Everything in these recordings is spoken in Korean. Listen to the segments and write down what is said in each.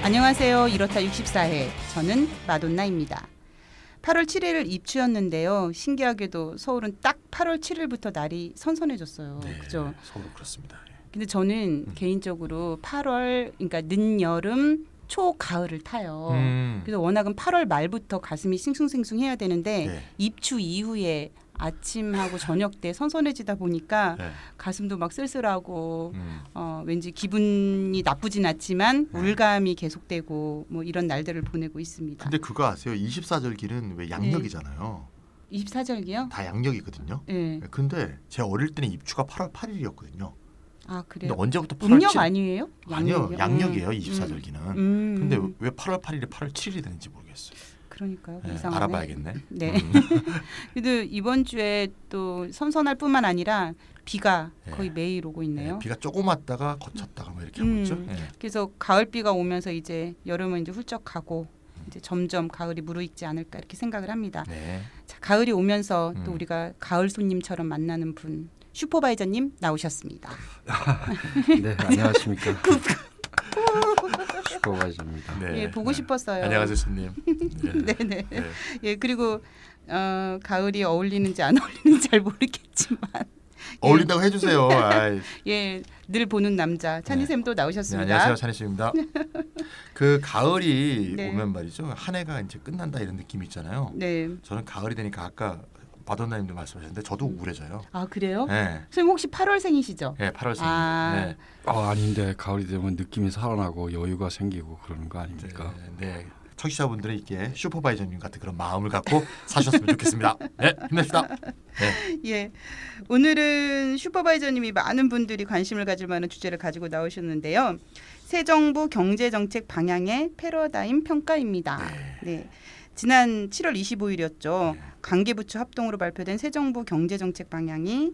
안녕하세요. 이렇다 64회. 저는 마돈나입니다. 8월 7일 입추였는데요. 신기하게도 서울은 딱 8월 7일부터 날이 선선해졌어요. 네, 그죠? 서울은 그렇습니다. 근데 저는 개인적으로 8월, 그러니까 늦여름, 초가을을 타요. 그래서 워낙은 8월 말부터 가슴이 싱숭생숭해야 되는데 네. 입추 이후에 아침하고 저녁 때 선선해지다 보니까 네. 가슴도 막 쓸쓸하고 왠지 기분이 나쁘진 않지만 우울감이 계속되고 뭐 이런 날들을 보내고 있습니다. 근데 그거 아세요? 24절기는 왜 양력이잖아요. 24절기요? 다 양력이거든요. 네. 근데 제 어릴 때는 입추가 8월 8일이었거든요. 아 그래요? 근데 언제부터 8월 음력 7일? 아니에요? 아니요. 양력이에요. 24절기는. 근데 왜 8월 8일이 8월 7일이 되는지 모르겠어요. 그러니까요. 네, 이상하네. 알아봐야겠네. 네. 그래도 이번 주에 또 선선할 뿐만 아니라 비가 거의 매일 오고 있네요. 네, 비가 조금 왔다가 거쳤다가 뭐 이렇게 하고 있죠. 네. 그래서 가을비가 오면서 이제 여름은 이제 훌쩍 가고 이제 점점 가을이 무르익지 않을까 이렇게 생각을 합니다. 네. 자, 가을이 오면서 또 우리가 가을 손님처럼 만나는 분 슈퍼바이저님 나오셨습니다. 네, 안녕하십니까. 슈퍼바이저입니다. 네. 예, 보고 싶었어요. 안녕하세요, 손님. 네네. 네. 예, 그리고 가을이 어울리는지 안 어울리는지 잘 모르겠지만 어울린다고 해주세요. 예, 늘 보는 남자 찬희쌤도 나오셨습니다. 네, 안녕하세요, 찬희씨입니다. 그 가을이 네. 오면 말이죠, 한 해가 이제 끝난다 이런 느낌이 있잖아요. 네. 저는 가을이 되니까 아까 바돈나님도 말씀하셨는데 저도 우울해져요. 아 그래요? 네. 선생님 혹시 8월생이시죠? 네, 8월생. 아. 네. 아닌데 가을이 되면 느낌이 살아나고 여유가 생기고 그러는 거 아닙니까? 네. 청취자분들은 이게 슈퍼바이저님 같은 그런 마음을 갖고 사셨으면 좋겠습니다. 네, 힘냅시다. 네. 예, 오늘은 슈퍼바이저님이 많은 분들이 관심을 가질 만한 주제를 가지고 나오셨는데요. 새 정부 경제정책 방향의 패러다임 평가입니다. 네. 지난 7월 25일이었죠. 관계부처 합동으로 발표된 새 정부 경제정책 방향이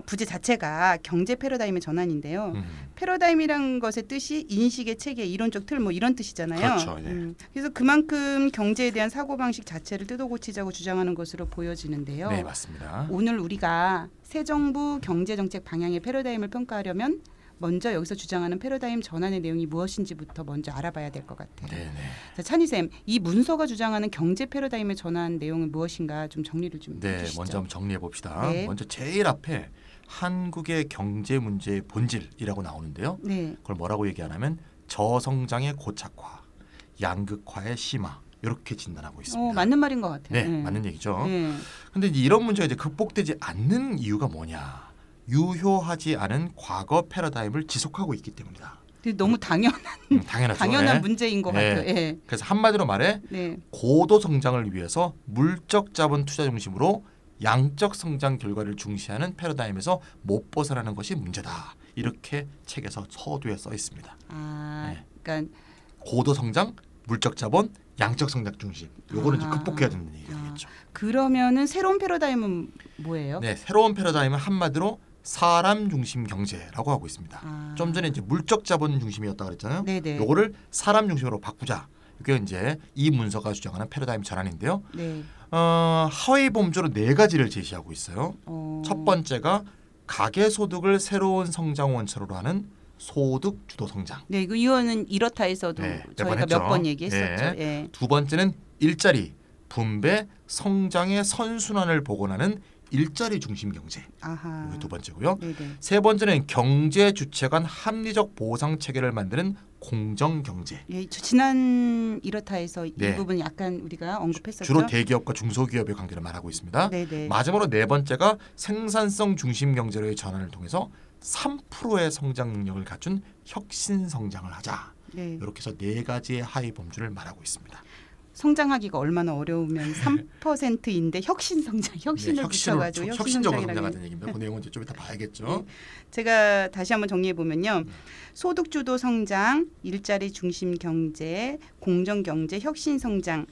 부제 자체가 경제 패러다임의 전환인데요. 패러다임이란 것의 뜻이 인식의 체계, 이론적 틀 뭐 이런 뜻이잖아요. 그렇죠. 네. 그래서 그만큼 경제에 대한 사고방식 자체를 뜯어고치자고 주장하는 것으로 보여지는데요. 네, 맞습니다. 오늘 우리가 새 정부 경제정책 방향의 패러다임을 평가하려면 먼저 여기서 주장하는 패러다임 전환의 내용이 무엇인지부터 먼저 알아봐야 될 것 같아요. 네. 자, 찬희쌤, 이 문서가 주장하는 경제 패러다임의 전환 내용은 무엇인가 좀 정리를 좀 해주시죠. 먼저 한번 정리해 봅시다. 네. 먼저 제일 앞에 한국의 경제 문제의 본질이라고 나오는데요. 네. 그걸 뭐라고 얘기하냐면 저성장의 고착화, 양극화의 심화 이렇게 진단하고 있습니다. 맞는 말인 것 같아요. 네, 맞는 얘기죠. 네. 근데 이런 문제가 이제 극복되지 않는 이유가 뭐냐? 유효하지 않은 과거 패러다임을 지속하고 있기 때문이다. 너무 당연한 당연하죠. 당연한 네. 문제인 것 네. 같아요. 예. 그래서 한마디로 말해 네. 고도 성장을 위해서 물적 자본 투자 중심으로 양적 성장 결과를 중시하는 패러다임에서 못 벗어나는 것이 문제다. 이렇게 책에서 서두에 써 있습니다. 그러니까 고도 성장, 물적 자본, 양적 성장 중심. 요거는 이제 극복해야 되는 얘기겠죠. 그러면은 새로운 패러다임은 뭐예요? 네, 새로운 패러다임은 한마디로 사람 중심 경제라고 하고 있습니다. 좀 전에 이제 물적 자본 중심이었다 그랬잖아요. 네네. 요거를 사람 중심으로 바꾸자. 이게 이제 이 문서가 주장하는 패러다임 전환인데요. 네. 하위 범주로 4가지를 제시하고 있어요. 첫 번째가 가계 소득을 새로운 성장 원천으로 하는 소득 주도 성장. 네, 이거는 이렇다에서도 저희가 몇 번 얘기했었죠. 예. 두 번째는 일자리, 분배, 성장의 선순환을 복원하는 일자리 중심 경제. 이게 두 번째고요. 네네. 세 번째는 경제 주체 간 합리적 보상 체계를 만드는 공정 경제. 예, 지난 이렇다에서 이 부분 약간 우리가 언급했었죠. 주로 대기업과 중소기업의 관계를 말하고 있습니다. 네네. 마지막으로 네 번째가 생산성 중심 경제로의 전환을 통해서 3%의 성장 능력을 갖춘 혁신 성장을 하자. 네. 이렇게 해서 4가지의 하위 범주를 말하고 있습니다. 성장하기가 얼마나 어려우면 3%인데 혁신 성장, 혁신을 붙여가지고 혁신적으로 성장하는 얘기입니다. 그 내용은 좀 이따 봐야겠죠. 네. 제가 다시 한번 정리해 보면요, 소득 주도 성장, 일자리 중심 경제, 공정 경제, 혁신 성장,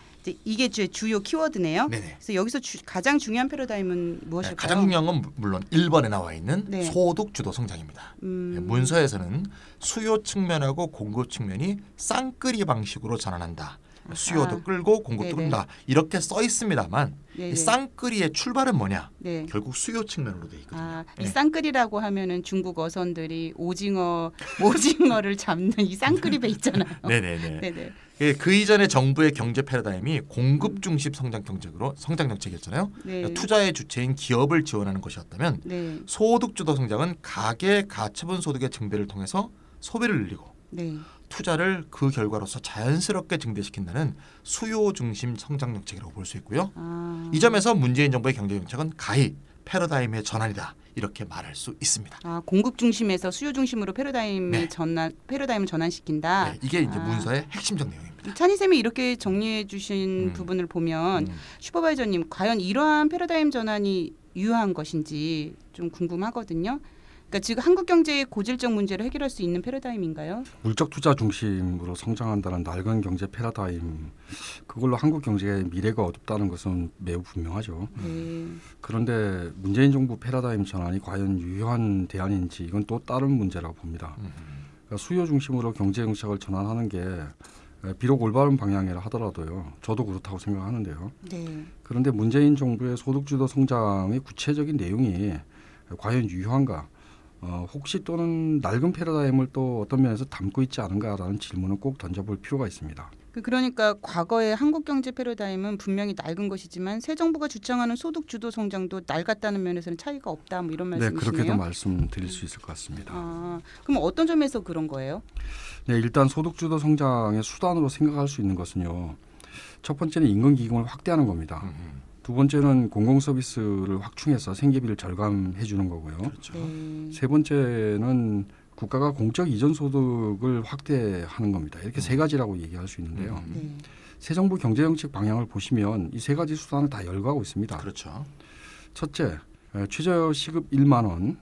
이게 주요 키워드네요. 네네. 그래서 여기서 가장 중요한 패러다임은 무엇일까요? 가장 중요한 건 물론 1번에 나와 있는 소득 주도 성장입니다. 문서에서는 수요 측면하고 공급 측면이 쌍끌이 방식으로 전환한다. 수요도 끌고 공급도 네네. 끈다. 이렇게 써 있습니다만 네네. 이 쌍끌이의 출발은 뭐냐? 네. 결국 수요 측면으로 돼 있거든요. 아, 이 예. 쌍끌이라고 하면은 중국 어선들이 오징어를 잡는 이 쌍끌이 배 있잖아요. 네네네. 네네. 그 이전에 정부의 경제 패러다임이 공급 중심 성장 정책이었잖아요. 네. 투자의 주체인 기업을 지원하는 것이었다면 네. 소득 주도 성장은 가계 가처분 소득의 증대를 통해서 소비를 늘리고 네. 투자를 그 결과로서 자연스럽게 증대시킨다는 수요 중심 성장 정책이라고 볼 수 있고요. 아. 이 점에서 문재인 정부의 경제 정책은 가히 패러다임의 전환이다. 이렇게 말할 수 있습니다. 아, 공급 중심에서 수요 중심으로 패러다임을 전환시킨다. 네, 이게 이제 아. 문서의 핵심적 내용입니다. 찬희 쌤이 이렇게 정리해 주신 부분을 보면 슈퍼바이저님 과연 이러한 패러다임 전환이 유효한 것인지 좀 궁금하거든요. 그러니까 지금 한국 경제의 고질적 문제를 해결할 수 있는 패러다임인가요? 물적 투자 중심으로 성장한다는 낡은 경제 패러다임, 그걸로 한국 경제의 미래가 어둡다는 것은 매우 분명하죠. 네. 그런데 문재인 정부 패러다임 전환이 과연 유효한 대안인지 이건 또 다른 문제라고 봅니다. 그러니까 수요 중심으로 경제 정책을 전환하는 게 비록 올바른 방향이라 하더라도요. 저도 그렇다고 생각하는데요. 네. 그런데 문재인 정부의 소득주도 성장의 구체적인 내용이 과연 유효한가? 혹시 또는 낡은 패러다임을 또 어떤 면에서 담고 있지 않은가라는 질문을 꼭 던져볼 필요가 있습니다. 그러니까 과거의 한국 경제 패러다임은 분명히 낡은 것이지만 새 정부가 주장하는 소득 주도 성장도 낡았다는 면에서는 차이가 없다. 뭐 이런 네, 말씀이시네요. 그렇게도 말씀드릴 수 있을 것 같습니다. 아, 그럼 어떤 점에서 그런 거예요? 네, 일단 소득주도 성장의 수단으로 생각할 수 있는 것은요. 첫 번째는 임금 기금을 확대하는 겁니다. 두 번째는 공공 서비스를 확충해서 생계비를 절감해 주는 거고요. 그렇죠. 네. 세 번째는 국가가 공적 이전 소득을 확대하는 겁니다. 이렇게 세 가지라고 얘기할 수 있는데요. 네. 새 정부 경제정책 방향을 보시면 이 세 가지 수단을 다 열거하고 있습니다. 그렇죠. 첫째, 최저 시급 1만 원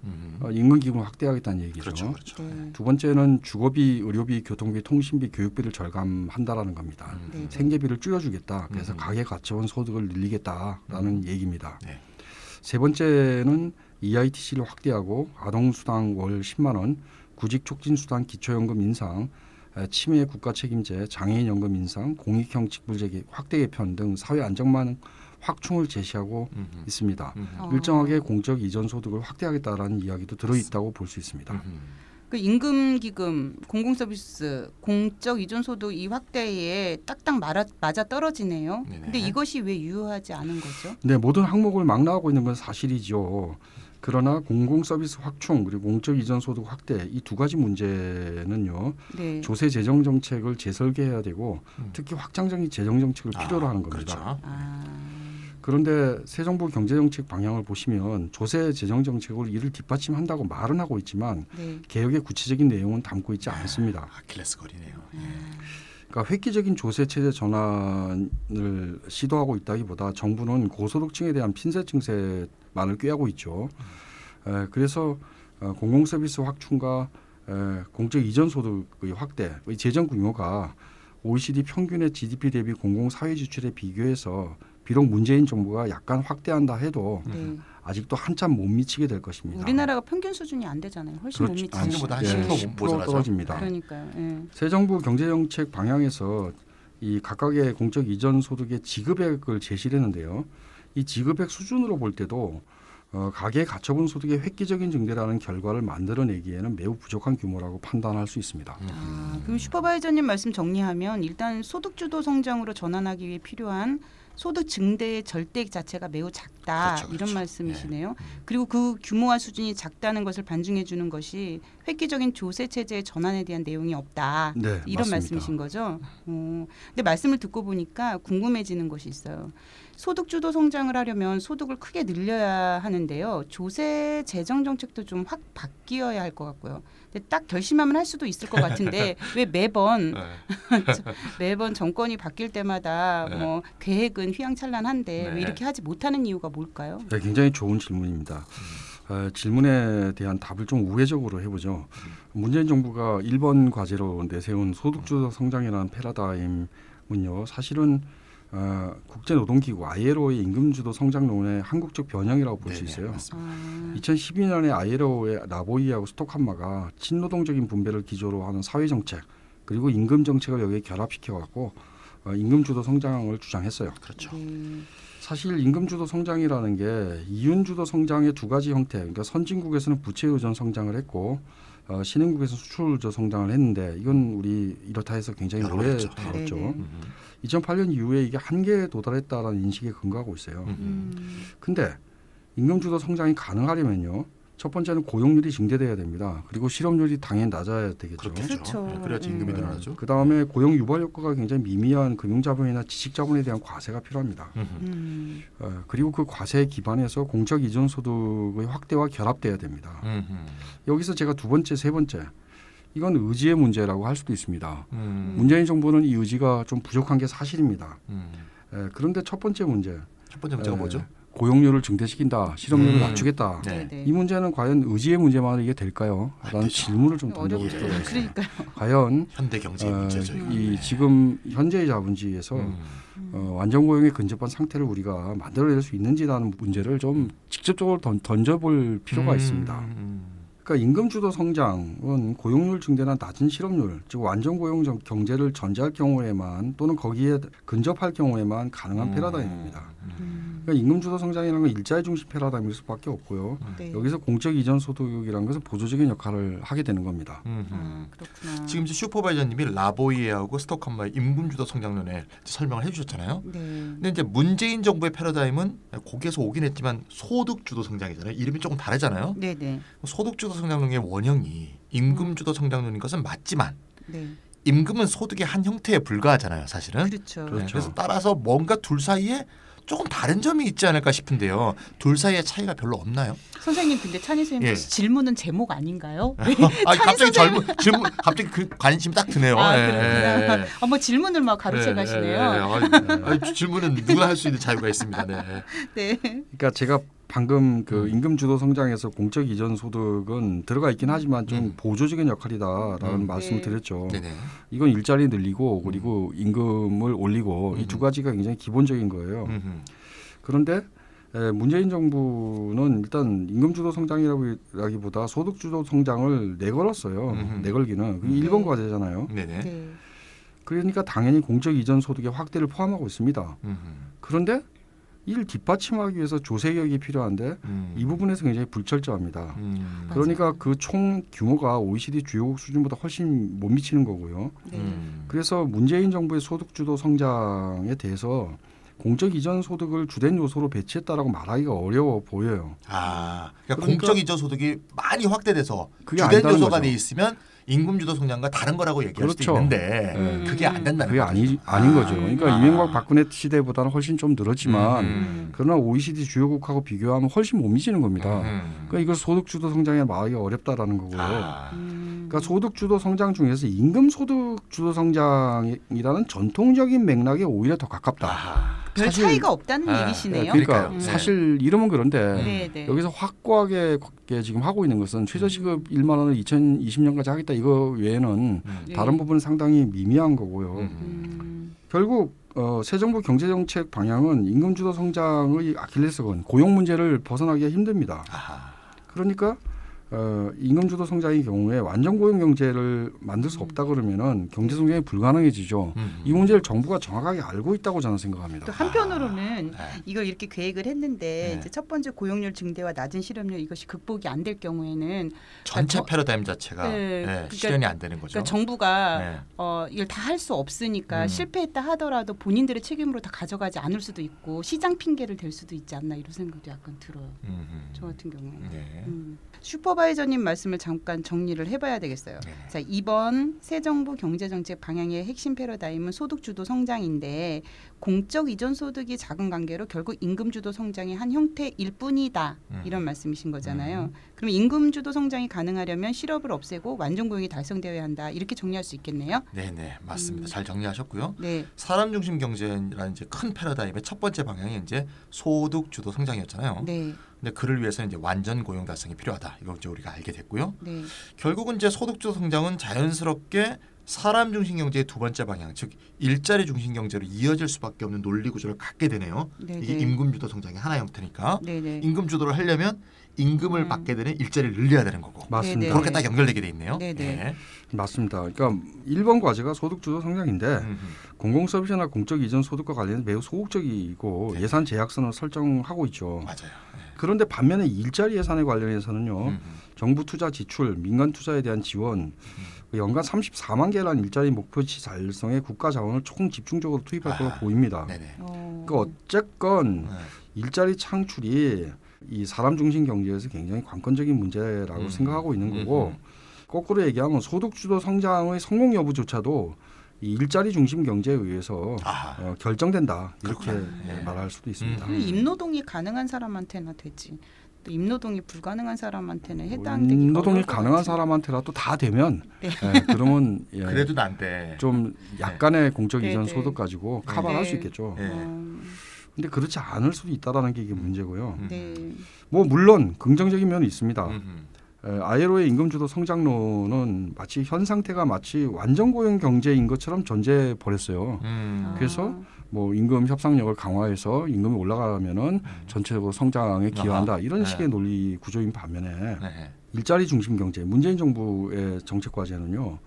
임금 기금을 확대하겠다는 얘기죠. 그렇죠. 그렇죠. 네. 두 번째는 주거비, 의료비, 교통비, 통신비, 교육비를 절감한다라는 겁니다. 네. 생계비를 줄여주겠다. 그래서 가계 가처분 소득을 늘리겠다라는 얘기입니다. 네. 세 번째는 EITC를 확대하고 아동수당 월 10만 원, 구직촉진수당 기초연금 인상, 치매 국가 책임제, 장애인연금 인상, 공익형 직불제기 확대 개편 등 사회 안정망 확충을 제시하고 있습니다. 일정하게 공적 이전 소득을 확대하겠다라는 이야기도 들어있다고 볼 수 있습니다. 그 임금 기금, 공공 서비스, 공적 이전 소득 이 확대에 딱딱 맞아 떨어지네요. 네네. 근데 이것이 왜 유효하지 않은 거죠? 네, 모든 항목을 망라하고 있는 건 사실이죠. 그러나 공공 서비스 확충 그리고 공적 이전 소득 확대 이 두 가지 문제는요. 네. 조세 재정 정책을 재설계해야 되고 특히 확장적인 재정 정책을 필요로 하는 겁니다. 그렇죠. 아, 그런데 새 정부 경제 정책 방향을 보시면 조세 재정 정책으로 이를 뒷받침한다고 말은 하고 있지만 네. 개혁의 구체적인 내용은 담고 있지 않습니다. 아킬레스건이네요. 그러니까 획기적인 조세 체제 전환을 시도하고 있다기보다 정부는 고소득층에 대한 핀셋 증세만을 꾀하고 있죠. 그래서 공공 서비스 확충과 공적 이전 소득의 확대의 재정 규모가 OECD 평균의 GDP 대비 공공 사회 지출에 비교해서 비록 문재인 정부가 약간 확대한다 해도 네. 아직도 한참 못 미치게 될 것입니다. 우리나라가 평균 수준이 안 되잖아요. 훨씬 못 그렇죠. 미치죠. 평균보다 한 예, 10% 10% 모자라죠. 떨어집니다. 그러니까요. 예. 새 정부 경제정책 방향에서 이 각각의 공적 이전 소득의 지급액을 제시를 했는데요. 이 지급액 수준으로 볼 때도 가계 가처분 소득의 획기적인 증대라는 결과를 만들어내기에는 매우 부족한 규모라고 판단할 수 있습니다. 아, 그럼 슈퍼바이저님 말씀 정리하면 일단 소득 주도 성장으로 전환하기 위해 필요한 소득 증대의 절대액 자체가 매우 작다. 그렇죠, 그렇죠. 이런 말씀이시네요. 그리고 그 규모와 수준이 작다는 것을 반증해 주는 것이 획기적인 조세 체제의 전환에 대한 내용이 없다. 네, 이런 맞습니다. 말씀이신 거죠. 근데 말씀을 듣고 보니까 궁금해지는 것이 있어요. 소득 주도 성장을 하려면 소득을 크게 늘려야 하는데요. 조세 재정 정책도 좀 확 바뀌어야 할 것 같고요. 근데 딱 결심하면 할 수도 있을 것 같은데 왜 매번 정권이 바뀔 때마다 뭐 계획은 휘황찬란한데 왜 이렇게 하지 못하는 이유가 뭘까요? 네, 굉장히 좋은 질문입니다. 질문에 대한 답을 좀 우회적으로 해보죠. 문재인 정부가 1번 과제로 내세운 소득주도 성장이라는 패러다임은요. 사실은 국제노동기구 ILO의 임금주도 성장론의 한국적 변형이라고 볼 수 있어요. 2012년에 ILO의 나보이하고 스톡함마가 친노동적인 분배를 기조로 하는 사회정책 그리고 임금정책을 여기에 결합시켜갖고 임금 주도 성장을 주장했어요. 그렇죠. 사실 임금 주도 성장이라는 게 이윤 주도 성장의 두 가지 형태. 그러니까 선진국에서는 부채 의존 성장을 했고 신흥국에서 수출 의존 성장을 했는데 이건 우리 이렇다 해서 굉장히 오래 다뤘죠. 2008년 이후에 이게 한계에 도달했다라는 인식에 근거하고 있어요. 근데 임금 주도 성장이 가능하려면요. 첫 번째는 고용률이 증대돼야 됩니다. 그리고 실업률이 당연히 낮아야 되겠죠. 그렇죠. 네, 그래야지 임금이 늘어나죠. 그다음에 고용 유발 효과가 굉장히 미미한 금융자본이나 지식자본에 대한 과세가 필요합니다. 그리고 그 과세에 기반해서 공적 이전 소득의 확대와 결합돼야 됩니다. 여기서 제가 두 번째, 세 번째 이건 의지의 문제라고 할 수도 있습니다. 문재인 정부는 이 의지가 좀 부족한 게 사실입니다. 그런데 첫 번째 문제가 뭐죠? 고용률을 증대시킨다, 실업률을 낮추겠다. 네. 이 문제는 과연 의지의 문제만으로 이게 될까요? 라는 질문을 좀 던져보고 싶어요. 그러니까요. 과연 현대 경제의 문제죠. 이 지금 현재의 자본주의에서 완전 고용에 근접한 상태를 우리가 만들어낼 수 있는지라는 문제를 좀 직접적으로 던져볼 필요가 있습니다. 그러니까 임금 주도 성장은 고용률 증대나 낮은 실업률, 즉 완전 고용 경제를 전제할 경우에만 또는 거기에 근접할 경우에만 가능한 패러다임입니다. 그러니까 임금 주도 성장이라는 건 일자리 중심 패러다임일 수밖에 없고요. 여기서 공적 이전 소득이라는 것은 보조적인 역할을 하게 되는 겁니다. 그렇구나. 지금 이제 슈퍼바이저님이 라보이에하고 스톡함마의 임금 주도 성장론에 설명을 해주셨잖아요. 근데 이제 문재인 정부의 패러다임은 거기에서 오긴 했지만 소득 주도 성장이잖아요. 이름이 조금 다르잖아요. 소득 주도 성장론의 원형이 임금 주도 성장론인 것은 맞지만 임금은 소득의 한 형태에 불과하잖아요. 사실은. 그렇죠. 그래서 따라서 뭔가 둘 사이에 조금 다른 점이 있지 않을까 싶은데요. 둘 사이의 차이가 별로 없나요? 선생님 근데 찬희 선생님 질문은 제목 아닌가요? 갑자기 질문 갑자기 그 관심 딱 드네요. 그렇구나. 뭐 질문을 막 가로채 가시네요. 질문은 누구나 할 수 있는 자유가 있습니다. 그러니까 제가 방금 그 임금 주도 성장에서 공적 이전 소득은 들어가 있긴 하지만 좀 보조적인 역할이다라는 말씀을 드렸죠. 이건 일자리 늘리고 그리고 임금을 올리고 이 두 가지가 굉장히 기본적인 거예요. 그런데 문재인 정부는 일단 임금 주도 성장이라기보다 소득 주도 성장을 내걸었어요. 내걸기는 그게 1번 과제잖아요. 그러니까 당연히 공적 이전 소득의 확대를 포함하고 있습니다. 그런데 이를 뒷받침하기 위해서 조세 개혁이 필요한데 이 부분에서 굉장히 불철저합니다. 그러니까 그 총 규모가 OECD 주요국 수준보다 훨씬 못 미치는 거고요. 그래서 문재인 정부의 소득 주도 성장에 대해서 공적 이전 소득을 주된 요소로 배치했다라고 말하기가 어려워 보여요. 그러니까 공적 이전 소득이 많이 확대돼서 주된 요소가 돼 있으면 임금 주도 성장과 다른 거라고 얘기할 수도 있는데 그게 안 된다는 그게 아닌 거죠. 그러니까 이명박 박근혜 시대보다는 훨씬 좀 늘었지만 그러나 OECD 주요국하고 비교하면 훨씬 못 미치는 겁니다. 그러니까 이걸 소득 주도 성장에 말하기가 어렵다라는 거고요. 그러니까 소득 주도 성장 중에서 임금 소득 주도 성장이라는 전통적인 맥락에 오히려 더 가깝다. 별 차이가 없다는 얘기시네요. 그러니까 사실 이름은 그런데 여기서 확고하게 지금 하고 있는 것은 최저시급 1만 원을 2020년까지 하겠다 이거 외에는 다른 부분은 상당히 미미한 거고요. 결국 새 정부 경제정책 방향은 임금 주도 성장의 아킬레스건 고용 문제를 벗어나기가 힘듭니다. 그러니까 임금 주도 성장의 경우에 완전 고용 경제를 만들 수 없다 그러면은 경제 성장이 불가능해지죠. 이 문제를 정부가 정확하게 알고 있다고 저는 생각합니다. 또 한편으로는 이걸 이렇게 계획을 했는데 이제 첫 번째 고용률 증대와 낮은 실업률 이것이 극복이 안 될 경우에는 전체 패러다임 자체가 실현이 안 되는 거죠. 그러니까 정부가 이걸 다 할 수 없으니까 실패했다 하더라도 본인들의 책임으로 다 가져가지 않을 수도 있고 시장 핑계를 댈 수도 있지 않나 이런 생각도 약간 들어요. 저 같은 경우에는. 슈퍼바이저님 말씀을 잠깐 정리를 해봐야 되겠어요. 자, 이번 새 정부 경제정책 방향의 핵심 패러다임은 소득주도 성장인데 공적 이전 소득이 작은 관계로 결국 임금주도 성장의 한 형태일 뿐이다. 이런 말씀이신 거잖아요. 그럼 임금주도 성장이 가능하려면 실업을 없애고 완전 고용이 달성되어야 한다. 이렇게 정리할 수 있겠네요. 네, 맞습니다. 잘 정리하셨고요. 사람 중심 경제라는 이제 큰 패러다임의 첫 번째 방향이 이제 소득주도 성장이었잖아요. 근데 그를 위해서는 이제 완전 고용 달성이 필요하다. 이거 이제 우리가 알게 됐고요. 결국은 이제 소득주도 성장은 자연스럽게 사람 중심 경제의 두 번째 방향, 즉 일자리 중심 경제로 이어질 수밖에 없는 논리 구조를 갖게 되네요. 이게 임금 주도 성장의 하나의 형태니까 임금 주도를 하려면 임금을 받게 되는 일자리를 늘려야 되는 거고. 맞습니다. 그렇게 딱 연결되게 돼 있네요. 네. 맞습니다. 그러니까 1번 과제가 소득주도 성장인데 공공서비스나 공적 이전 소득과 관련해서 매우 소극적이고 예산 제약선을 설정하고 있죠. 맞아요. 그런데 반면에 일자리 예산에 관련해서는요. 정부 투자 지출, 민간 투자에 대한 지원, 연간 34만 개라는 일자리 목표치 달성에 국가 자원을 총 집중적으로 투입할 걸로 보입니다. 그러니까 어쨌건 일자리 창출이 이 사람 중심 경제에서 굉장히 관건적인 문제라고 생각하고 있는 거고 거꾸로 얘기하면 소득주도 성장의 성공 여부조차도 이 일자리 중심 경제에 의해서 결정된다 이렇게 말할 수도 있습니다. 임노동이 가능한 사람한테나 되지. 또 임노동이 불가능한 사람한테는 해당되기 임노동이 가능한 사람한테라도 다 되면 그러면 그래도 난데 좀 약간의 공적 이전 소득 가지고 커버할 수 있겠죠. 근데 그렇지 않을 수도 있다라는 게 이게 문제고요. 뭐 물론 긍정적인 면이 있습니다. ILO의 임금주도 성장론은 마치 현 상태가 마치 완전 고용 경제인 것처럼 전제해 버렸어요. 그래서 뭐 임금 협상력을 강화해서 임금이 올라가면은 전체적으로 성장에 기여한다 이런 식의 논리 구조인 반면에 일자리 중심 경제 문재인 정부의 정책 과제는요.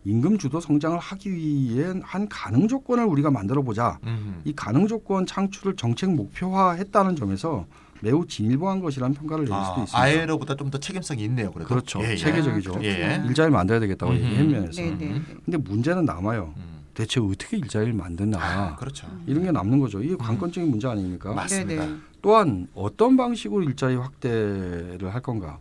임금 주도 성장을 하기 위한 한 가능 조건을 우리가 만들어 보자. 이 가능 조건 창출을 정책 목표화했다는 점에서 매우 진일보한 것이라는 평가를 내릴 수도 있습니다. ILO보다 좀 더 책임성이 있네요. 그래도. 그렇죠. 체계적이죠. 일자리를 만들어야 되겠다고 얘기한 면에서. 근데 문제는 남아요. 대체 어떻게 일자리를 만드나. 그렇죠. 이런 게 남는 거죠. 이게 관건적인 문제 아닙니까? 맞습니다. 또한 어떤 방식으로 일자리 확대를 할 건가.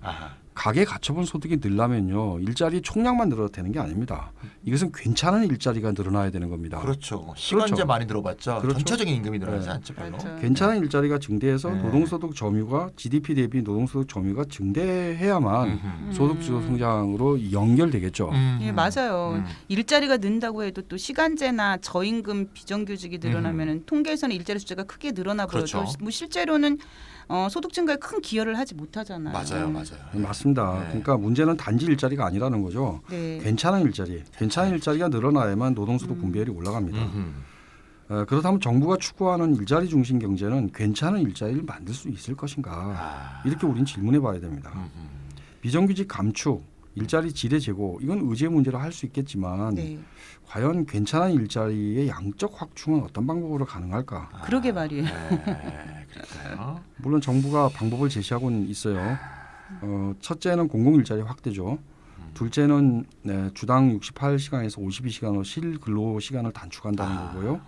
가계 가처분 소득이 늘려면요. 일자리 총량만 늘어도 되는 게 아닙니다. 이것은 괜찮은 일자리가 늘어나야 되는 겁니다. 그렇죠. 시간제 많이 들어봤죠. 전체적인 임금이 늘어나지 않죠. 별로. 괜찮은 일자리가 증대해서 노동소득 점유가 GDP 대비 노동소득 점유가 증대해야만 소득주도 성장으로 연결되겠죠. 예, 맞아요. 일자리가 는다고 해도 또 시간제나 저임금 비정규직이 늘어나면 통계에서는 일자리 숫자가 크게 늘어나 보여도 뭐 실제로는 소득 증가에 큰 기여를 하지 못하잖아요. 맞아요. 맞습니다. 그러니까 문제는 단지 일자리가 아니라는 거죠. 괜찮은 일자리가 늘어나야만 노동소득 분배율이 올라갑니다. 그렇다면 정부가 추구하는 일자리 중심 경제는 괜찮은 일자리를 만들 수 있을 것인가? 이렇게 우리는 질문해 봐야 됩니다. 비정규직 감축, 일자리 질의 제고 이건 의제 문제로 할 수 있겠지만 과연 괜찮은 일자리의 양적 확충은 어떤 방법으로 가능할까? 그러게 말이에요. 물론 정부가 방법을 제시하고는 있어요. 첫째는 공공일자리 확대죠. 둘째는 주당 68시간에서 52시간으로 실근로시간을 단축한다는 거고요.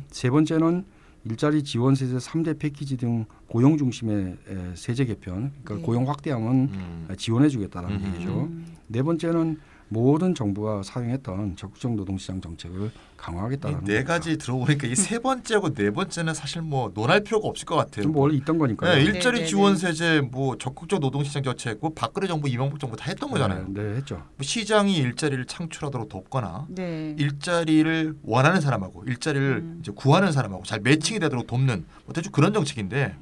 세 번째는 일자리 지원 세제 3대 패키지 등 고용 중심의 세제 개편, 그러니까 고용 확대하면 지원해 주겠다는 얘기죠. 네 번째는 모든 정부가 사용했던 적극적 노동시장 정책을 강화하겠다는 네 가지 들어보니까 이 세 번째하고 네 번째는 사실 뭐 논할 필요가 없을 것 같아요. 뭐 원래 있던 거니까요. 일자리 지원 세제, 뭐 적극적 노동시장 정책, 뭐 박근혜 정부, 이명박 정부 다 했던 거잖아요. 네, 했죠. 뭐 시장이 일자리를 창출하도록 돕거나 일자리를 원하는 사람하고 일자리를 이제 구하는 사람하고 잘 매칭이 되도록 돕는 뭐 대충 그런 정책인데.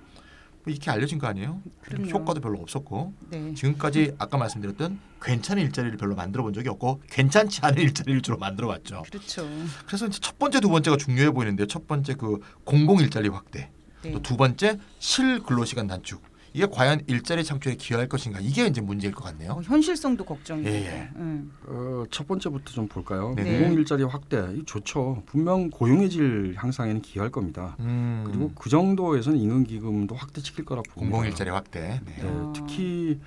뭐 이렇게 알려진 거 아니에요? 효과도 별로 없었고 지금까지 아까 말씀드렸던 괜찮은 일자리를 별로 만들어 본 적이 없고 괜찮지 않은 일자리를 주로 만들어 왔죠. 그렇죠. 그래서 이제 첫 번째, 두 번째가 중요해 보이는데요. 첫 번째 그 공공 일자리 확대, 또 두 번째 실근로시간 단축. 이게 과연 일자리 창출에 기여할 것인가? 이게 이제 문제일 것 같네요. 현실성도 걱정이고. 첫 번째부터 좀 볼까요? 공공 일자리 확대 이 좋죠. 분명 고용의 질 향상에는 기여할 겁니다. 그리고 그 정도에서는 임금기금도 확대시킬 거라 봅니다. 공공 일자리 확대. 특히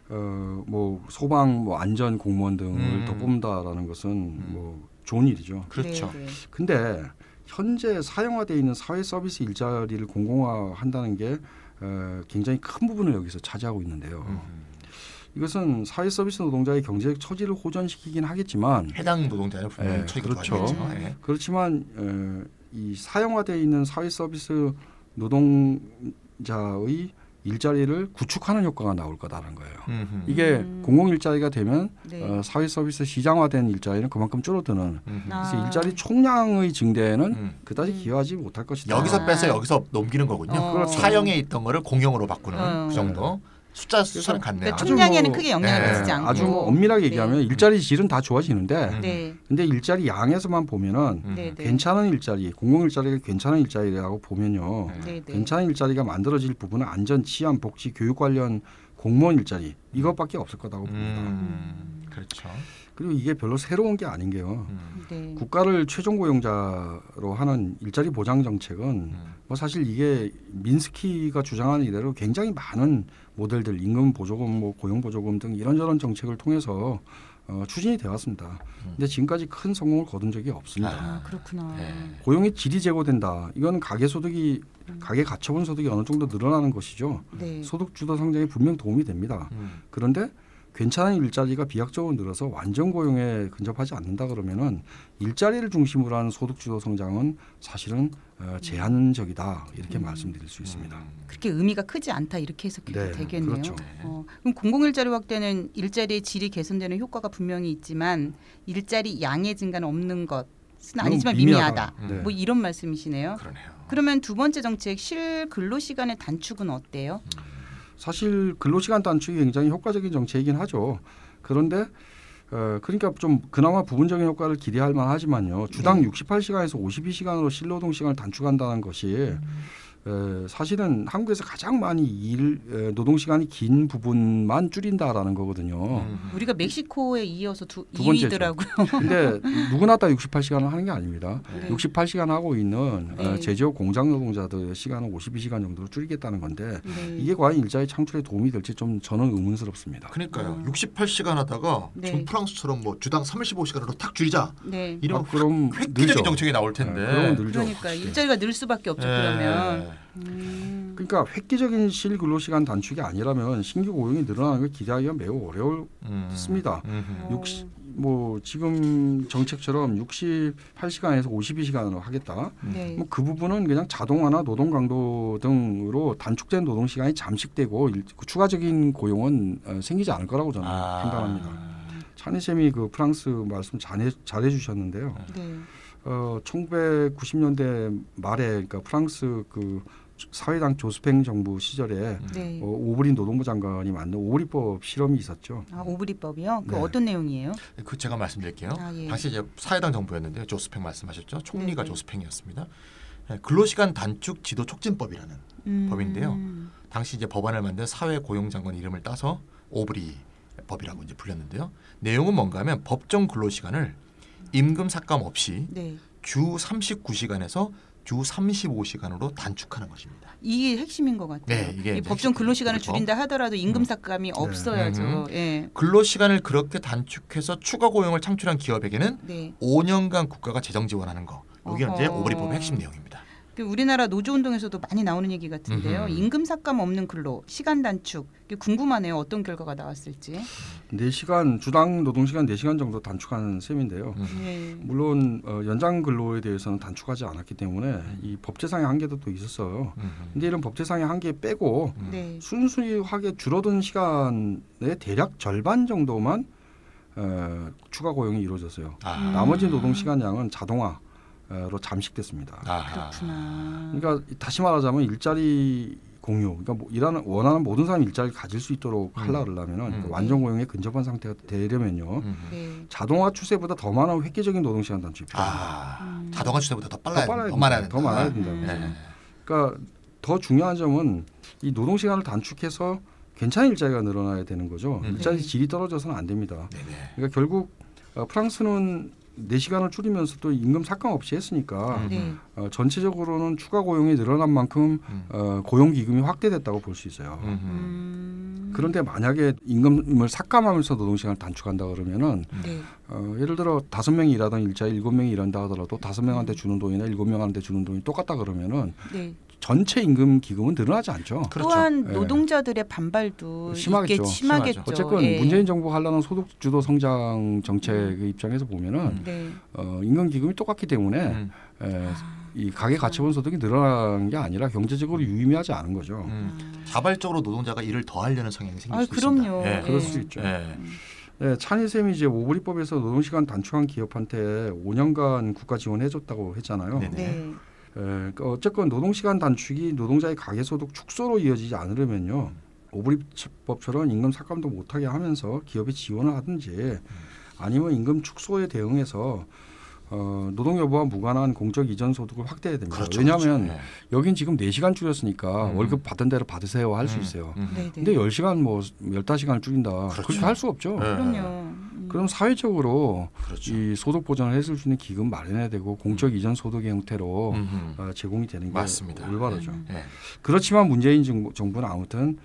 뭐 소방, 뭐 안전 공무원 등을 더 뽑는다라는 것은 뭐 좋은 일이죠. 그렇죠. 근데 현재 사용화되어 있는 사회 서비스 일자리를 공공화한다는 게 굉장히 큰 부분을 여기서 차지하고 있는데요. 이것은 사회 서비스 노동자의 경제적 처지를 호전시키긴 하겠지만 해당 노동자는 분명히 처지가 그렇죠. 그렇지만 이 사용화되어 있는 사회 서비스 노동자의 일자리를 구축하는 효과가 나올 거다라는 거예요. 이게 공공 일자리가 되면 사회 서비스 시장화된 일자리는 그만큼 줄어드는. 그래서 일자리 총량의 증대에는 그다지 기여하지 못할 것이다. 여기서 빼서 여기서 넘기는 거군요. 그렇죠. 사형에 있던 거를 공용으로 바꾸는 그 정도. 수차는 같네요. 그러니까 총량에는 크게 영향을 미치지 않고. 아주 엄밀하게 얘기하면 일자리 질은 다 좋아지는데 근데 일자리 양에서만 보면은 괜찮은 일자리, 공공 일자리가 괜찮은 일자리라고 보면요. 괜찮은 일자리가 만들어질 부분은 안전, 치안, 복지, 교육 관련 공무원 일자리 이것밖에 없을 거라고 봅니다. 그렇죠. 그리고 이게 별로 새로운 게 아닌 게요. 네. 국가를 최종 고용자로 하는 일자리 보장 정책은 뭐 사실 이게 민스키가 주장하는 이대로 굉장히 많은 모델들 임금 보조금, 뭐 고용 보조금 등 이런저런 정책을 통해서 추진이 되어 왔습니다. 근데 지금까지 큰 성공을 거둔 적이 없습니다. 아, 그렇구나. 네. 고용의 질이 제고된다. 이건 가계 소득이 가계 가처분 소득이 어느 정도 늘어나는 것이죠. 네. 소득 주도 성장에 분명 도움이 됩니다. 그런데 괜찮은 일자리가 비약적으로 늘어서 완전 고용에 근접하지 않는다 그러면은 일자리를 중심으로 하는 소득 주도 성장은 사실은 제한적이다 이렇게 말씀드릴 수 있습니다. 그렇게 의미가 크지 않다 이렇게 해석해도 네, 되겠네요. 그렇죠. 그럼 공공일자리 확대는 일자리의 질이 개선되는 효과가 분명히 있지만 일자리 양의 증가는 없는 것은 아니지만 미미하다. 네. 뭐 이런 말씀이시네요. 그러네요. 그러면 두 번째 정책 실 근로시간의 단축은 어때요? 사실 근로시간 단축이 굉장히 효과적인 정책이긴 하죠. 그런데 그러니까 좀 그나마 부분적인 효과를 기대할 만하지만요. 주당 68시간에서 52시간으로 실노동 시간을 단축한다는 것이 사실은 한국에서 가장 많이 노동 시간이 긴 부분만 줄인다라는 거거든요. 우리가 멕시코에 이어서 두 2위더라고요. 근데 누구나 다 68시간을 하는 게 아닙니다. 네. 68시간 하고 있는 네. 제조업 공장 노동자들의 시간은 52시간 정도로 줄이겠다는 건데 네. 이게 과연 일자리 창출에 도움이 될지 좀 저는 의문스럽습니다. 그러니까요. 68시간 하다가 네. 지금 프랑스처럼 뭐 주당 35시간으로 탁 줄이자. 네. 이런 그럼 획기적인 늘죠. 정책이 나올 텐데. 그러면 늘죠. 그러니까 확실히. 일자리가 늘 수밖에 없죠. 네. 그러면. 그러니까 획기적인 실 근로시간 단축이 아니라면 신규 고용이 늘어나는 걸 기대하기가 매우 어렵습니다. 뭐 지금 정책처럼 68시간에서 52시간으로 하겠다. 네. 뭐 그 부분은 그냥 자동화나 노동 강도 등으로 단축된 노동 시간이 잠식되고 추가적인 고용은 생기지 않을 거라고 저는 판단합니다. 찬희 쌤이 그 프랑스 말씀 잘해 주셨는데요. 네. 1990년대 말에 그러니까 프랑스 그 사회당 조스팽 정부 시절에 네. 오브린 노동부 장관이 만든 오브리법 실험이 있었죠. 아, 오브리법이요? 그 네. 어떤 내용이에요? 그 제가 말씀드릴게요. 예. 당시 이제 사회당 정부였는데요. 조스팽 말씀하셨죠. 총리가 네. 조스팽이었습니다. 근로시간 단축 지도 촉진법이라는 법인데요. 당시 이제 법안을 만든 사회고용장관 이름을 따서 오브리 법이라고 이제 불렸는데요. 내용은 뭔가하면 법정 근로시간을 임금 삭감 없이 네. 주 39시간에서 주 35시간으로 단축하는 것입니다. 이게 핵심인 것 같아요. 네, 이게 이 법정 근로시간을 그렇죠. 줄인다 하더라도 임금 삭감이 없어야죠. 예. 근로시간을 그렇게 단축해서 추가 고용을 창출한 기업에게는 네. 5년간 국가가 재정 지원하는 거. 이게 이제 어허. 오브리법의 핵심 내용입니다. 우리나라 노조운동에서도 많이 나오는 얘기 같은데요. 임금 삭감 없는 근로, 시간 단축. 이게 궁금하네요. 어떤 결과가 나왔을지. 4시간 주당 노동시간 4시간 정도 단축하는 셈인데요. 예. 물론 연장 근로에 대해서는 단축하지 않았기 때문에 이 법제상의 한계도 또 있었어요. 근데 이런 법제상의 한계 빼고 네. 순수하게 줄어든 시간의 대략 절반 정도만 추가 고용이 이루어졌어요. 나머지 노동 시간량은 자동화로 잠식됐습니다. 그렇구나. 그러니까 다시 말하자면 일자리 공유, 그러니까 원하는 모든 사람이 일자리를 가질 수 있도록 하려면은 완전 고용에 근접한 상태가 되려면요. 네. 자동화 추세보다 더 많은 획기적인 노동 시간 단축이 필요합니다. 자동화 추세보다 더 많아야 된다. 더 많아야 된다. 그러니까 더 중요한 점은 이 노동 시간을 단축해서 괜찮은 일자리가 늘어나야 되는 거죠. 일자리 질이 떨어져서는 안 됩니다. 그러니까 결국 프랑스는 4시간을 줄이면서 또 임금 삭감 없이 했으니까 전체적으로는 추가 고용이 늘어난 만큼 고용기금이 확대됐다고 볼 수 있어요. 그런데 만약에 임금을 삭감하면서 노동시간을 단축한다 그러면은 예를 들어 5명이 일하던 일자리 7명이 일한다 하더라도 5명한테 주는 돈이나 7명한테 주는 돈이 똑같다 그러면은 전체 임금 기금은 늘어나지 않죠. 또한 노동자들의 반발도 심하겠죠. 심하겠죠. 어쨌건 문재인 정부가 하려는 소득 주도 성장 정책의 입장에서 보면은 임금 기금이 똑같기 때문에 이 가계 가처분 소득이 늘어난 게 아니라 경제적으로 유의미하지 않은 거죠. 자발적으로 노동자가 일을 더 하려는 성향이 생길 수 그럼요. 있습니다. 그럴 수 있죠. 찬희 쌤이 이제 오브리법에서 노동시간 단축한 기업한테 5년간 국가 지원해줬다고 했잖아요. 그러니까 어쨌건 노동시간 단축이 노동자의 가계소득 축소로 이어지지 않으려면요. 오브리법처럼 임금 삭감도 못하게 하면서 기업에 지원을 하든지 아니면 임금 축소에 대응해서 노동 여부와 무관한 공적 이전 소득을 확대해야 됩니다. 그렇죠, 왜냐하면 그렇죠. 여긴 지금 4시간 줄였으니까 월급 받은 대로 받으세요 할 수 있어요. 네네. 근데 10시간 뭐 15시간을 줄인다. 그렇죠. 그렇게 할 수 없죠. 그럼요. 그럼 사회적으로 그렇죠. 이 소득 보전을 해줄 수 있는 기금 마련해야 되고 공적 이전 소득의 형태로 제공이 되는 게 맞습니다. 올바르죠. 예. 그렇지만 문재인 정부는 아무튼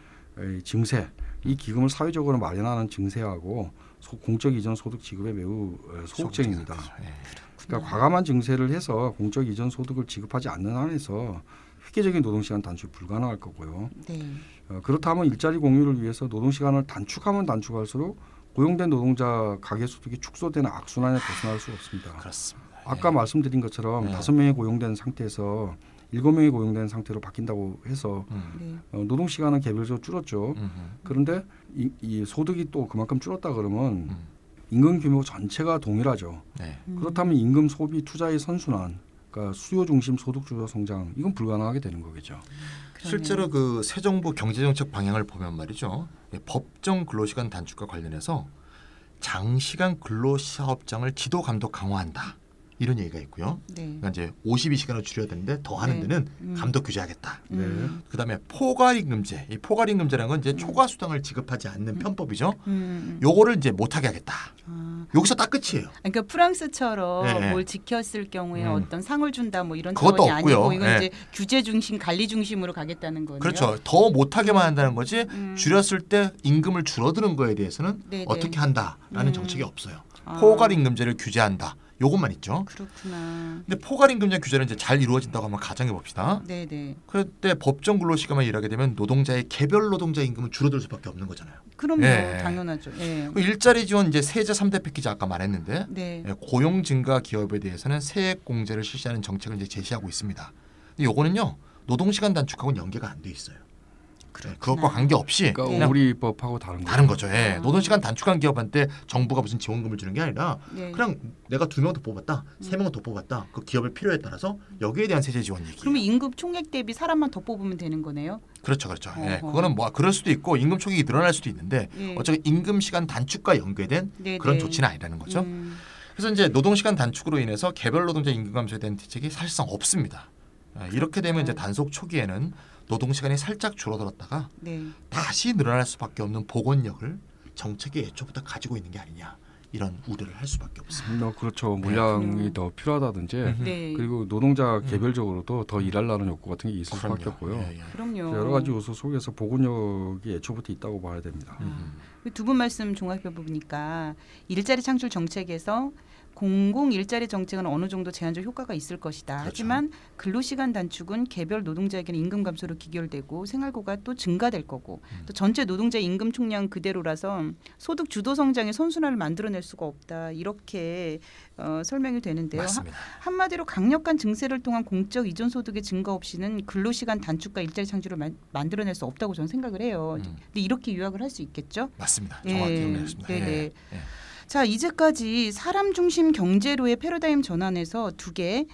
이 증세, 이 기금을 사회적으로 마련하는 증세하고 공적 이전 소득 지급에 매우 소극적입니다. 예. 그러니까 과감한 증세를 해서 공적 이전 소득을 지급하지 않는 한에서 획기적인 노동시간 단축이 불가능할 거고요. 네. 그렇다면 일자리 공유를 위해서 노동시간을 단축하면 단축할수록 고용된 노동자 가계소득이 축소되는 악순환에 벗어날 수 없습니다. 그렇습니다. 아까 말씀드린 것처럼 5명이 고용된 상태에서 7명이 고용된 상태로 바뀐다고 해서 노동시간은 개별적으로 줄었죠. 그런데 이 소득이 또 그만큼 줄었다 그러면 임금 규모 전체가 동일하죠. 네. 그렇다면 임금 소비 투자의 선순환, 그러니까 수요 중심 소득 주도 성장 이건 불가능하게 되는 거겠죠. 실제로 그 새 정부 경제정책 방향을 보면 말이죠. 법정 근로시간 단축과 관련해서 장시간 근로사업장을 지도 감독 강화한다. 이런 얘기가 있고요. 네. 그러니까 이제 52시간을 줄여야 되는데 더 하는 데는 감독 규제하겠다. 네. 그다음에 포괄임금제. 이 포괄임금제라는 건 이제 초과 수당을 지급하지 않는 편법이죠. 요거를 이제 못하게 하겠다. 여기서 딱 끝이에요. 그러니까 프랑스처럼 네. 뭘 지켰을 경우에 어떤 상을 준다 뭐 이런 그것도 차원이 없고요. 아니고 이건 네. 이제 규제 중심, 관리 중심으로 가겠다는 거네요. 그렇죠. 더 못하게만 한다는 거지 줄였을 때 임금을 줄어드는 거에 대해서는 네네. 어떻게 한다라는 정책이 없어요. 포괄임금제를 규제한다. 요것만 있죠. 그렇구나. 근데 포괄임금제 규제는 이제 잘 이루어진다고 한번 가정해 봅시다. 네네. 그때 법정 근로시간만 일하게 되면 노동자의 개별 노동자 임금은 줄어들 수밖에 없는 거잖아요. 그럼요. 예. 당연하죠. 예. 일자리 지원 이제 세제 3대 패키지 아까 말했는데 네. 고용 증가 기업에 대해서는 세액 공제를 실시하는 정책을 이제 제시하고 있습니다. 근데 요거는요 노동시간 단축하고는 연계가 안 돼 있어요. 그것과 관계없이 그러니까 그냥 우리 법하고 다른 거죠. 예. 노동시간 단축한 기업한테 정부가 무슨 지원금을 주는 게 아니라 네. 그냥 내가 2명 더 뽑았다, 3명은 더 뽑았다. 그 기업의 필요에 따라서 여기에 대한 세제 지원 얘기예요. 그러면 임금 총액 대비 사람만 더 뽑으면 되는 거네요. 그렇죠. 예. 그거는 뭐 그럴 수도 있고 임금 총액이 늘어날 수도 있는데 예. 어차피 임금 시간 단축과 연계된 네네. 그런 조치는 아니라는 거죠. 그래서 이제 노동시간 단축으로 인해서 개별 노동자 임금 감소에 대한 대책이 사실상 없습니다. 이렇게 되면 이제 단속 초기에는 노동시간이 살짝 줄어들었다가 네. 다시 늘어날 수밖에 없는 복원력을 정책의 애초부터 가지고 있는 게 아니냐 이런 우려를 할 수밖에 없습니다. 그렇죠. 물량이 더 필요하다든지 네. 그리고 노동자 개별적으로도 더 일하려는 욕구 같은 게 있을 수밖에 없고요. 예. 그럼요. 여러 가지 요소 속에서 복원력이 애초부터 있다고 봐야 됩니다. 두 분 말씀 종합해 보니까 일자리 창출 정책에서 공공 일자리 정책은 어느 정도 제한적 효과가 있을 것이다. 그렇죠. 하지만 근로시간 단축은 개별 노동자에게는 임금 감소로 기결되고 생활고가 또 증가될 거고 또 전체 노동자 임금 총량 그대로라서 소득 주도 성장의 선순환을 만들어낼 수가 없다. 이렇게 설명이 되는데요. 맞습니다. 한마디로 강력한 증세를 통한 공적 이전 소득의 증가 없이는 근로시간 단축과 일자리 창출을 만들어낼 수 없다고 저는 생각을 해요. 근데 이렇게 요약을 할 수 있겠죠? 맞습니다. 정확히 정리했습니다. 네네. 예. 자, 이제까지 사람 중심 경제로의 패러다임 전환에서 두 개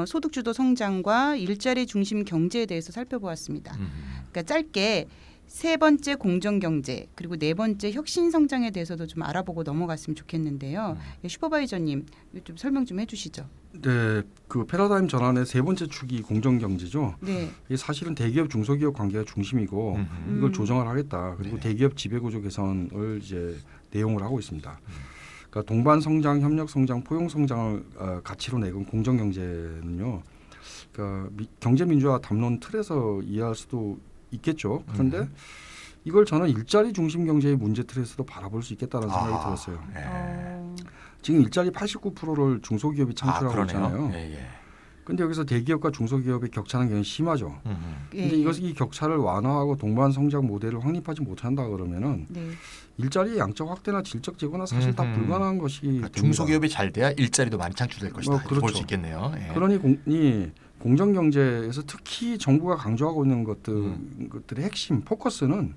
소득 주도 성장과 일자리 중심 경제에 대해서 살펴보았습니다. 그러니까 짧게 세 번째 공정 경제 그리고 네 번째 혁신 성장에 대해서도 좀 알아보고 넘어갔으면 좋겠는데요. 슈퍼바이저님 좀 설명 좀 해주시죠. 네, 그 패러다임 전환의 세 번째 축이 공정 경제죠. 네. 이게 사실은 대기업 중소기업 관계가 중심이고 이걸 조정을 하겠다. 그리고 대기업 지배구조 개선을 이제 내용을 하고 있습니다. 그러니까 동반 성장, 협력 성장, 포용 성장을 가치로 내건 공정 경제는요. 그러니까 경제 민주화 담론 틀에서 이해할 수도 있겠죠. 그런데 이걸 저는 일자리 중심 경제의 문제 틀에서도 바라볼 수 있겠다는 생각이 들었어요. 지금 일자리 89%를 중소기업이 창출하고 있잖아요. 그런데 여기서 대기업과 중소기업의 격차는 굉장히 심하죠. 근데 이 격차를 완화하고 동반 성장 모델을 확립하지 못한다 그러면은 일자리의 양적 확대나 질적 제고나 사실 다 불가능한 것이 그러니까 중소기업이 잘 돼야 일자리도 많이 창출될 것이다. 그렇죠. 볼 수 있겠네요. 예. 그러니 공정 경제에서 특히 정부가 강조하고 있는 것들의 핵심 포커스는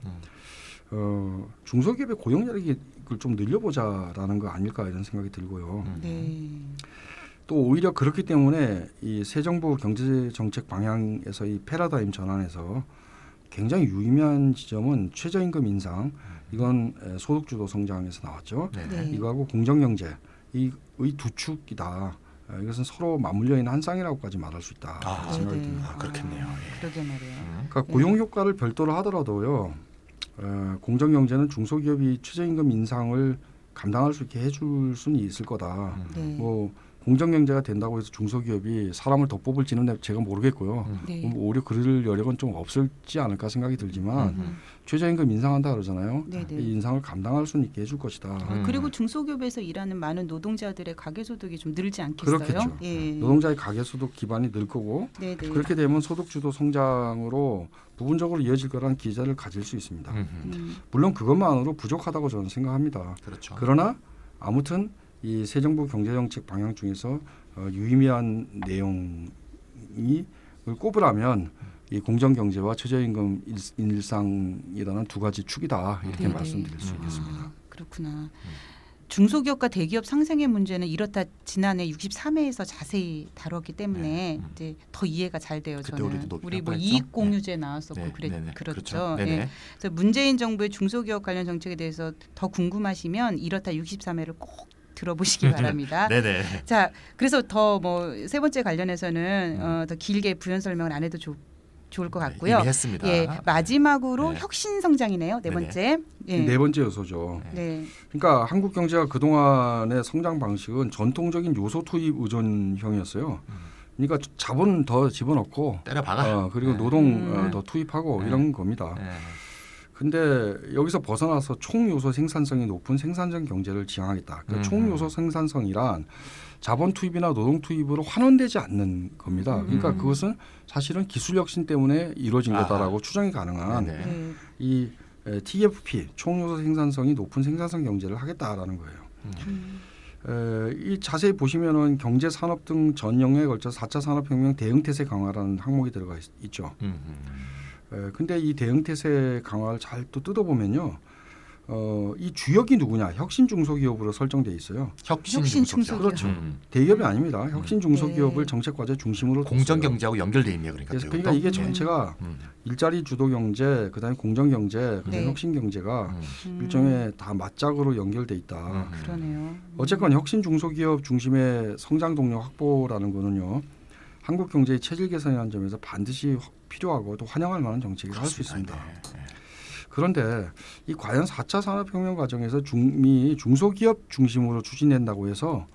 중소기업의 고용력을 좀 늘려보자라는 거 아닐까 이런 생각이 들고요. 또 오히려 그렇기 때문에 이 새 정부 경제 정책 방향에서 이 패러다임 전환에서 굉장히 유의미한 지점은 최저임금 인상 이건 소득주도 성장에서 나왔죠. 이거하고 공정경제 의 두 축이다. 이것은 서로 맞물려 있는 한 쌍이라고까지 말할 수 있다 생각이 듭니다. 그렇겠네요. 그러게 말이에요. 그러니까 고용 효과를 별도로 하더라도요. 공정경제는 중소기업이 최저임금 인상을 감당할 수 있게 해줄 수는 있을 거다. 뭐 공정경제가 된다고 해서 중소기업이 사람을 더 뽑을지는 제가 모르겠고요. 오히려 그럴 여력은 좀 없을지 않을까 생각이 들지만 최저임금 인상한다 그러잖아요. 이 인상을 감당할 수 있게 해줄 것이다. 그리고 중소기업에서 일하는 많은 노동자들의 가계소득이 좀 늘지 않겠어요? 그렇겠죠. 노동자의 가계소득 기반이 늘 거고 그렇게 되면 소득주도 성장으로 부분적으로 이어질 거라는 기대를 가질 수 있습니다. 물론 그것만으로 부족하다고 저는 생각합니다. 그렇죠. 그러나 아무튼 이 새 정부 경제정책 방향 중에서 유의미한 내용이 꼽으라면 이 공정경제와 최저임금 인상이라는 두 가지 축이다 이렇게 말씀드릴 수 있겠습니다. 그렇구나. 중소기업과 대기업 상생의 문제는 이렇다 지난해 63회에서 자세히 다뤘기 때문에 이제 더 이해가 잘 돼요. 저는 우리 뭐 이익공유제 나왔었고 그렇죠. 그래서 문재인 정부의 중소기업 관련 정책에 대해서 더 궁금하시면 이렇다 63회를 꼭 들어보시기 바랍니다. 자, 그래서 더 뭐 세 번째 관련해서는 더 길게 부연 설명을 안 해도 좋을 것 같고요. 이미 했습니다. 마지막으로 혁신 성장이네요. 네 번째. 네 번째 요소죠. 그러니까 한국 경제가 그동안의 성장 방식은 전통적인 요소 투입 의존형이었어요. 그러니까 자본 더 집어넣고 때려 박아. 그리고 노동 더 투입하고 이런 겁니다. 근데 여기서 벗어나서 총요소 생산성이 높은 생산적 경제를 지향하겠다. 그러니까 총요소 생산성이란 자본 투입이나 노동 투입으로 환원되지 않는 겁니다. 그러니까 그것은 사실은 기술 혁신 때문에 이루어진 거다라고 추정이 가능한 이 TFP 총요소 생산성이 높은 생산성 경제를 하겠다라는 거예요. 이 자세히 보시면은 경제 산업 등 전 영역에 걸쳐 4차 산업혁명 대응 태세 강화라는 항목이 들어가 있죠. 근데 이 대응 태세 강화를 잘 또 뜯어보면요, 이 주역이 누구냐? 혁신 중소기업으로 설정돼 있어요. 혁신 중소기업. 그렇죠. 대기업이 아닙니다. 혁신 중소기업을 정책 과제 중심으로 공정 경제하고 연결돼 있네요. 그러니까 이게 전체가 일자리 주도 경제, 그다음에 공정 경제, 그다음에 혁신 경제가 일종의 다 맞짝으로 연결돼 있다. 그러네요. 어쨌건 혁신 중소기업 중심의 성장 동력 확보라는 거는요, 한국 경제의 체질 개선이라는 점에서 반드시 필요하고 또 환영할 만한 정책이라 할 수 있습니다. 그런데 이 과연 4차 산업혁명 과정에서 중소기업 중심으로 추진된다고 해서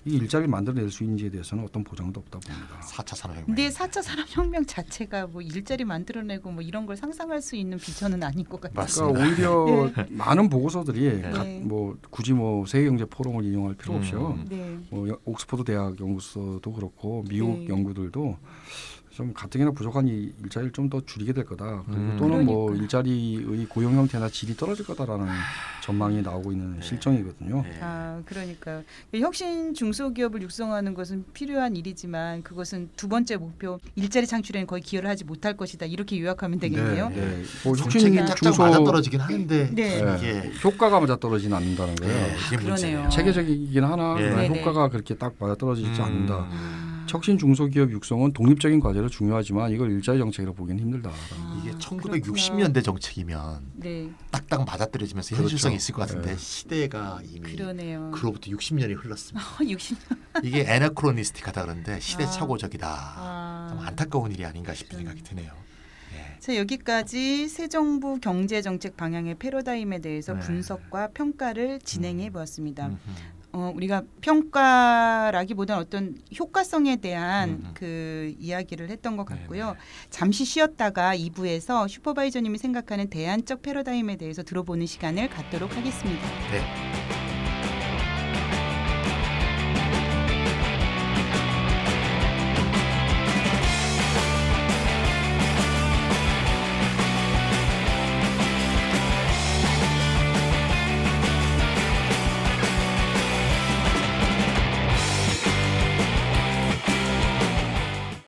이 일자리를 만들어낼 수 있는지에 대해서는 어떤 보장도 없다고 봅니다. 4차 산업혁명. 근데 4차 산업혁명 자체가 뭐 일자리 만들어내고 뭐 이런 걸 상상할 수 있는 비전은 아닌 것 같아요. 그러니까 오히려 많은 보고서들이 뭐 굳이 뭐 세계경제 포럼을 인용할 필요 없이요. 뭐 옥스퍼드 대학 연구소도 그렇고 미국 연구들도 좀 가뜩이나 부족한 이 일자리를 좀 더 줄이게 될 거다. 그리고 또는 뭐 일자리의 고용 형태나 질이 떨어질 거다라는 전망이 나오고 있는 실정이거든요. 그러니까 혁신 중소기업을 육성하는 것은 필요한 일이지만 그것은 두 번째 목표 일자리 창출에는 거의 기여를 하지 못할 것이다. 이렇게 요약하면 되겠네요. 뭐 정책이 짝짝 맞아 떨어지긴 하는데 이게 효과가 맞아 떨어지는 않는다는 거예요. 그러네요. 체계적이긴 하나 효과가 그렇게 딱 맞아 떨어지지 않는다. 혁신 중소기업 육성은 독립적인 과제로 중요하지만 이걸 일자리 정책으로 보기는 힘들다. 이게 1960년대 정책이면 딱딱 맞아떨어지면서 현실성이 있을 것 같은데 시대가 이미 그로부터 60년이 흘렀습니다. 60년. 이게 애너크로니스틱하다 그러는데 시대착오적이다. 좀 안타까운 일이 아닌가 싶은 생각이 드네요. 자, 여기까지 새 정부 경제정책 방향의 패러다임에 대해서 분석과 평가를 진행해 보았습니다. 우리가 평가라기보다는 어떤 효과성에 대한 그 이야기를 했던 것 같고요. 잠시 쉬었다가 2부에서 슈퍼바이저님이 생각하는 대안적 패러다임에 대해서 들어보는 시간을 갖도록 하겠습니다.